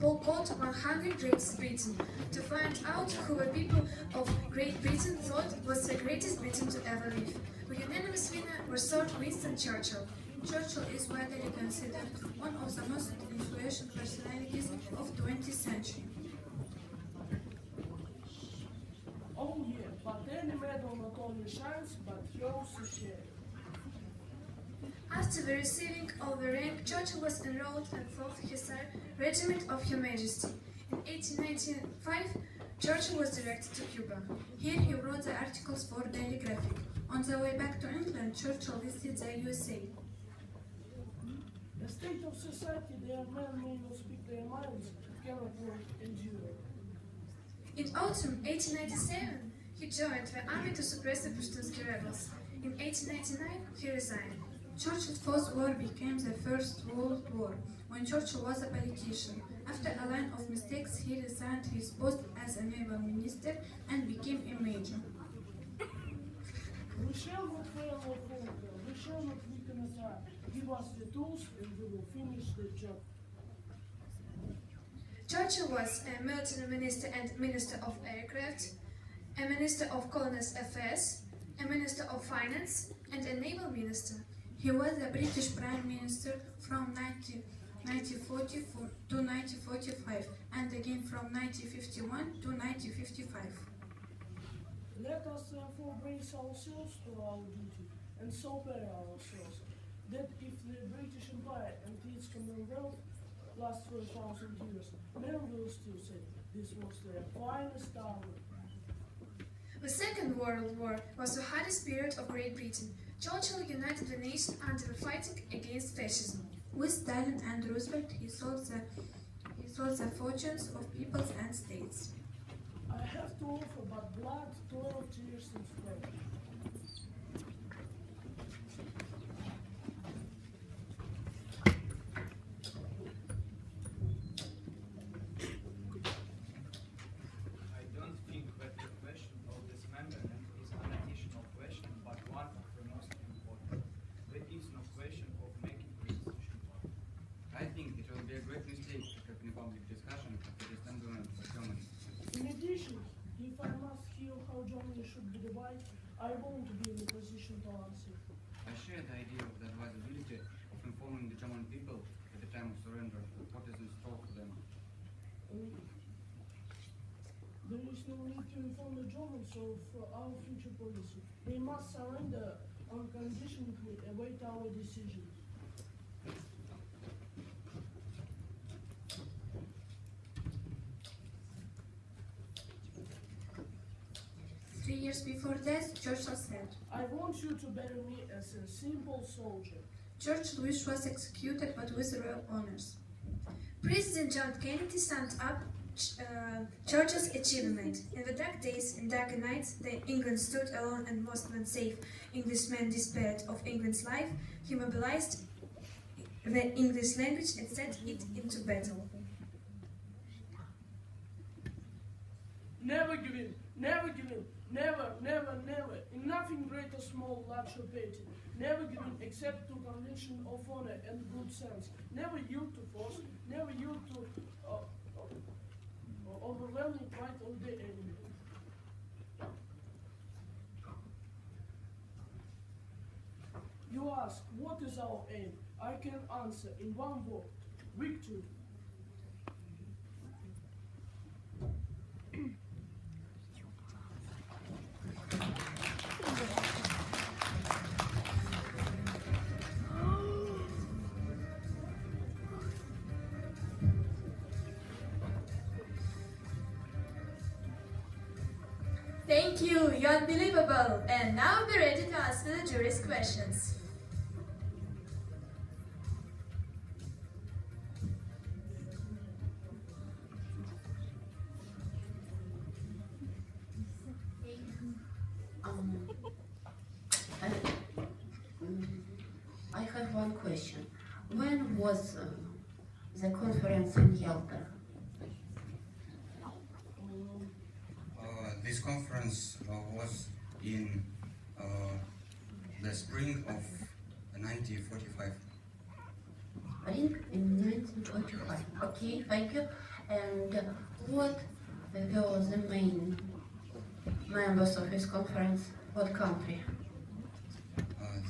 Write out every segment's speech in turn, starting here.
Paul called 100 Great Britain to find out who the people of Great Britain thought was the greatest Britain to ever live. The unanimous winner was Sir Winston Churchill. Churchill is widely considered one of the most influential personalities of the 20th century. Oh yeah, but any medal not only shines, but throws a shade. After the receiving of the rank, Churchill was enrolled in 4th Hussar Regiment of Her Majesty. In 1895, Churchill was directed to Cuba. Here he wrote the articles for Daily Graphic. On the way back to England, Churchill visited the USA. The state of society, their men may not speak their minds, cannot long endure. In autumn 1897, he joined the army to suppress the Pashtunski rebels. In 1899, he resigned. Churchill's First War became the First World War, when Churchill was a politician. After a line of mistakes, he resigned his post as a naval minister and became a major. We shall not fail or conquer, we shall not weaken at all. Give us the tools and we will finish the job. Churchill was a military minister and minister of aircraft, a minister of colonial affairs, a minister of finance, and a naval minister. He was the British Prime Minister from 1940 to 1945 and again from 1951 to 1955. Let us therefore brace ourselves to our duty and so bear ourselves, that if the British Empire and its Commonwealth last for 1,000 years, men will still say this was their finest hour. The Second World War was the hardest period of Great Britain. Churchill united the nation under the fighting against fascism. With Stalin and Roosevelt, he sold the fortunes of peoples and states. I have to offer but blood, toil, tears, and sweat. I don't think that the question of dismemberment is an additional question, but one of the most important. There is no question of making restitution. I think it will be a great mistake to have a public discussion of the dismemberment of Germany. In addition, if I must hear how Germany should be divided, I won't be in a position to answer. I share the idea of the advisability of informing the German people at the time of surrender what is in store for them. There is no need to inform the Germans of our future policy. They must surrender unconditionally, await our decision. Three years before death, Churchill said, I want you to bury me as a simple soldier. Churchill's wish was executed but with royal honors. President John Kennedy summed up Churchill's achievement. In the dark days and dark nights, England stood alone and most unsafe. Englishmen despaired of England's life. He mobilized the English language and set it into battle. Never give in, never give in, never, never, never, in nothing great or small, large or petty. Never give in except to conviction of honor and good sense. Never yield to force, never yield to overwhelming pride of the enemy. You ask, what is our aim? I can answer in one word, victory. Thank you, you're unbelievable. And now be ready to answer the jury's questions. I have one question. When was the conference in Yalta? This conference was in the spring of 1945. Spring in 1945. Okay, thank you. And what were the main members of this conference? What country?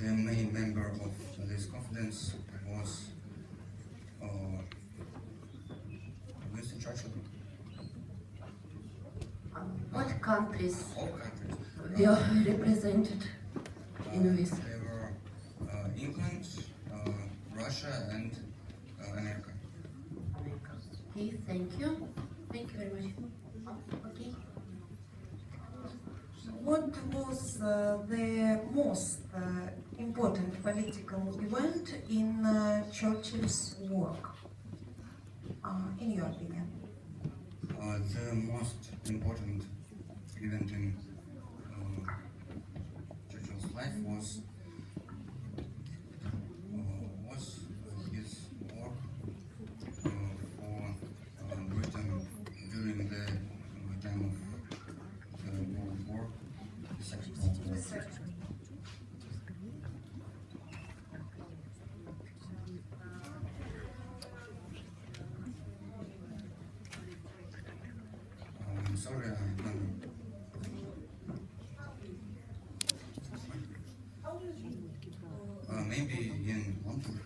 The main member of this conference was Winston Churchill. What countries All countries. were represented in this? They were England, Russia, and America. Okay, thank you. Thank you very much. Okay. What was the most important political event in Churchill's work, in your opinion? The most important event in Churchill's life was his work for Britain during the time of the World War, the Second World War. I'm sorry, I don't. Maybe in London.